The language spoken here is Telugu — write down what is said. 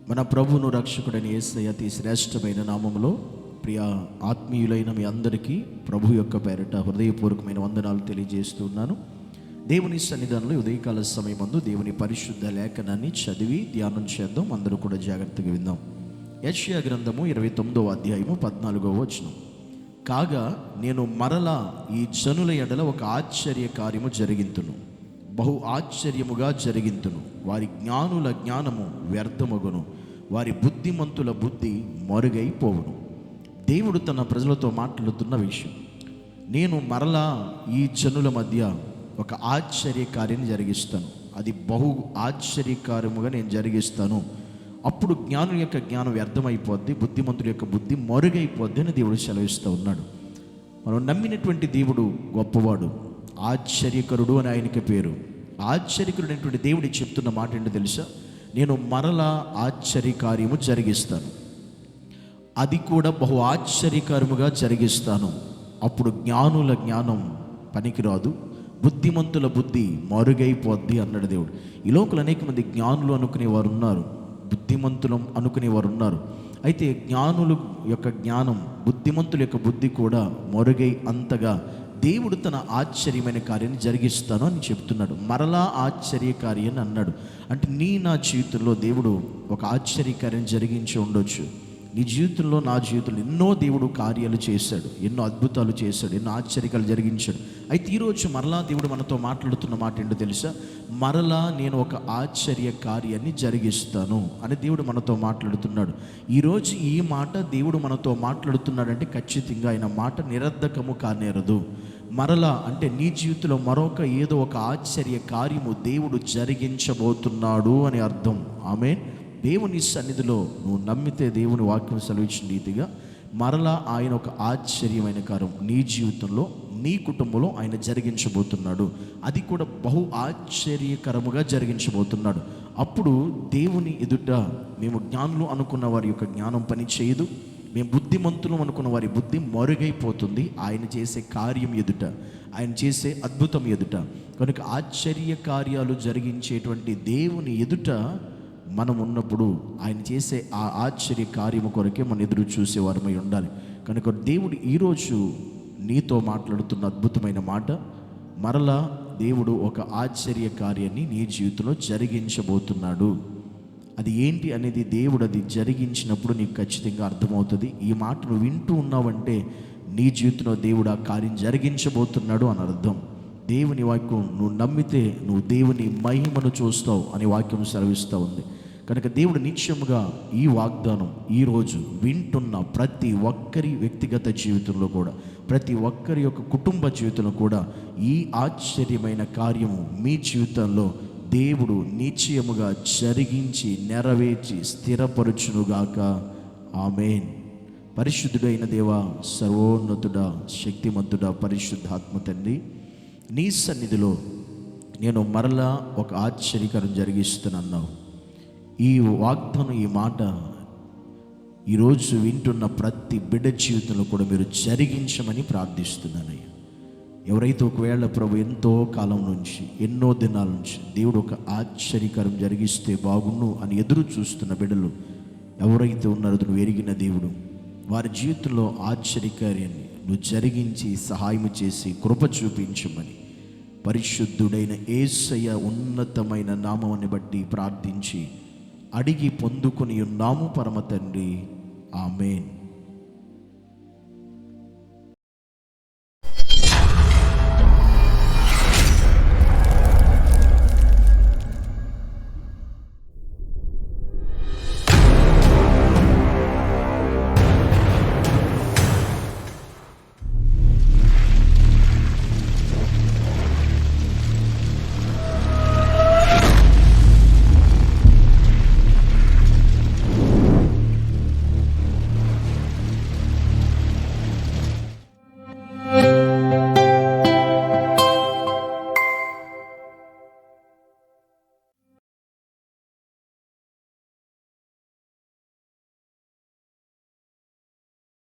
మన ప్రభువును రక్షకుడైన యేసయ్య అతి శ్రేష్టమైన నామములో ప్రియ ఆత్మీయులైన మీ అందరికీ ప్రభు యొక్క పేరిట హృదయపూర్వకమైన వందనాలు తెలియజేస్తున్నాను. దేవుని సన్నిధానంలో ఉదయకాల సమయమందు దేవుని పరిశుద్ధ లేఖనాన్ని చదివి ధ్యానం చేద్దాం. అందరూ కూడా జాగ్రత్తగా విందాం. యెషయా గ్రంథము 29వ అధ్యాయము 14వ వచనం. కాగా నేను మరలా ఈ జనుల ఎడల ఒక ఆశ్చర్య కార్యము జరిగింతును, బహు ఆశ్చర్యముగా జరిగింతును. వారి జ్ఞానుల జ్ఞానము వ్యర్థమగును, వారి బుద్ధిమంతుల బుద్ధి మరుగైపోవును. దేవుడు తన ప్రజలతో మాట్లాడుతున్న విషయం, నేను మరలా ఈ జనుల మధ్య ఒక ఆశ్చర్య కార్యం జరిగిస్తాను, అది బహు ఆశ్చర్యకార్యముగా నేను జరిగిస్తాను. అప్పుడు జ్ఞానుల యొక్క జ్ఞానం వ్యర్థమైపోద్ది, బుద్ధిమంతుల యొక్క బుద్ధి మరుగైపోద్ది అని దేవుడు సెలవిస్తూ ఉన్నాడు. మనం నమ్మినటువంటి దేవుడు గొప్పవాడు, ఆశ్చర్యకరుడు అని ఆయనకి పేరు. ఆశ్చర్యకరుడైనటువంటి దేవుడు చెప్తున్న మాట ఏంటో తెలుసా? నేను మరలా ఆశ్చర్యకార్యము జరిగిస్తాను, అది కూడా బహు ఆశ్చర్యకరముగా జరిగిస్తాను. అప్పుడు జ్ఞానుల జ్ఞానం పనికిరాదు, బుద్ధిమంతుల బుద్ధి మరుగైపోద్ది అన్నాడు దేవుడు. ఈ లోకలు అనేక మంది జ్ఞానులు అనుకునేవారు ఉన్నారు, బుద్ధిమంతులం అనుకునేవారు ఉన్నారు. అయితే జ్ఞానుల యొక్క జ్ఞానం, బుద్ధిమంతుల యొక్క బుద్ధి కూడా మరుగై అంతగా దేవుడు తన ఆశ్చర్యమైన కార్యాన్ని జరిగిస్తాను అని చెప్తున్నాడు. మరలా ఆశ్చర్య కార్యాన్ని అన్నాడు. అంటే నా జీవితంలో దేవుడు ఒక ఆశ్చర్యకార్యం జరిగించి ఉండొచ్చు. నీ జీవితంలో, నా జీవితంలో ఎన్నో దేవుడు కార్యాలు చేశాడు, ఎన్నో అద్భుతాలు చేశాడు, ఎన్నో ఆశ్చర్యాలు జరిగించాడు. అయితే ఈరోజు మరలా దేవుడు మనతో మాట్లాడుతున్న మాట ఏంటో తెలుసా? మరలా నేను ఒక ఆశ్చర్య కార్యాన్ని జరిగిస్తాను అని దేవుడు మనతో మాట్లాడుతున్నాడు. ఈరోజు ఈ మాట దేవుడు మనతో మాట్లాడుతున్నాడంటే ఖచ్చితంగా ఆయన మాట నిరర్ధకము కానేరదు. మరలా అంటే నీ జీవితంలో మరొక ఏదో ఒక ఆశ్చర్య కార్యము దేవుడు జరిగించబోతున్నాడు అని అర్థం. ఆమేన్. దేవుని సన్నిధిలో నువ్వు నమ్మితే దేవుని వాక్యం సెలవించిన రీతిగా మరలా ఆయన ఒక ఆశ్చర్యమైన కార్యం నీ జీవితంలో, నీ కుటుంబంలో ఆయన జరిగించబోతున్నాడు. అది కూడా బహు ఆశ్చర్యకరముగా జరిగించబోతున్నాడు. అప్పుడు దేవుని ఎదుట మేము జ్ఞానులు అనుకున్న వారి యొక్క జ్ఞానం పని చేయదు, మేము బుద్ధిమంతులు అనుకున్న వారి బుద్ధి మరుగైపోతుంది ఆయన చేసే కార్యం ఎదుట, ఆయన చేసే అద్భుతం ఎదుట. కనుక ఆశ్చర్య కార్యాలు జరిగించేటువంటి దేవుని ఎదుట మనం ఉన్నప్పుడు ఆయన చేసే ఆ ఆశ్చర్య కార్యము కొరకే మనం ఎదురు చూసేవారమై ఉండాలి. కనుక దేవుడు ఈరోజు నీతో మాట్లాడుతున్న అద్భుతమైన మాట, మరలా దేవుడు ఒక ఆశ్చర్య కార్యాన్ని నీ జీవితంలో జరిగించబోతున్నాడు. అది ఏంటి అనేది దేవుడు అది జరిగించినప్పుడు నీకు ఖచ్చితంగా అర్థమవుతుంది. ఈ మాటను వింటూ ఉన్నావంటే నీ జీవితంలో దేవుడు ఆ కార్యం జరిగించబోతున్నాడు అని అర్థం. దేవుని వాక్యం నువ్వు నమ్మితే నువ్వు దేవుని మహిమను చూస్తావు అని వాక్యం సెలవిస్తూ ఉంది. కనుక దేవుడు నిత్యముగా ఈ వాగ్దానం ఈరోజు వింటున్న ప్రతి ఒక్కరి వ్యక్తిగత జీవితంలో కూడా, ప్రతి ఒక్కరి యొక్క కుటుంబ జీవితంలో కూడా ఈ ఆశ్చర్యమైన కార్యము మీ జీవితంలో దేవుడు నిశ్చయముగా జరిగించి నెరవేర్చి స్థిరపరచునుగాక. ఆమేన్. పరిశుద్ధుడైన దేవా, సర్వోన్నతుడా, శక్తిమంతుడా, పరిశుద్ధాత్మ తండ్రి, నీ సన్నిధిలో నేను మరలా ఒక ఆశ్చర్యకరం జరిగిస్తున్నావు. ఈ వాగ్దానం, ఈ మాట ఈరోజు వింటున్న ప్రతి బిడ్డ జీవితంలో కూడా మీరు జరిగించమని ప్రార్థిస్తున్నానయ్యా. ఎవరైతే ఒకవేళ ప్రభు ఎంతో కాలం నుంచి, ఎన్నో దినాల నుంచి దేవుడు ఒక ఆశ్చర్యకరం జరిగిస్తే బాగుండు అని ఎదురు చూస్తున్న బిడ్డలు ఎవరైతే ఉన్నారో నువ్వు ఎరిగిన దేవుడు, వారి జీవితంలో ఆశ్చర్యకార్యాన్ని నువ్వు జరిగించి సహాయం చేసి కృప చూపించమని పరిశుద్ధుడైన యేసయ్య ఉన్నతమైన నామముని బట్టి ప్రార్థించి అడిగి పొందుకొని ఉన్నాము పరమ తండ్రి. ఆమేన్.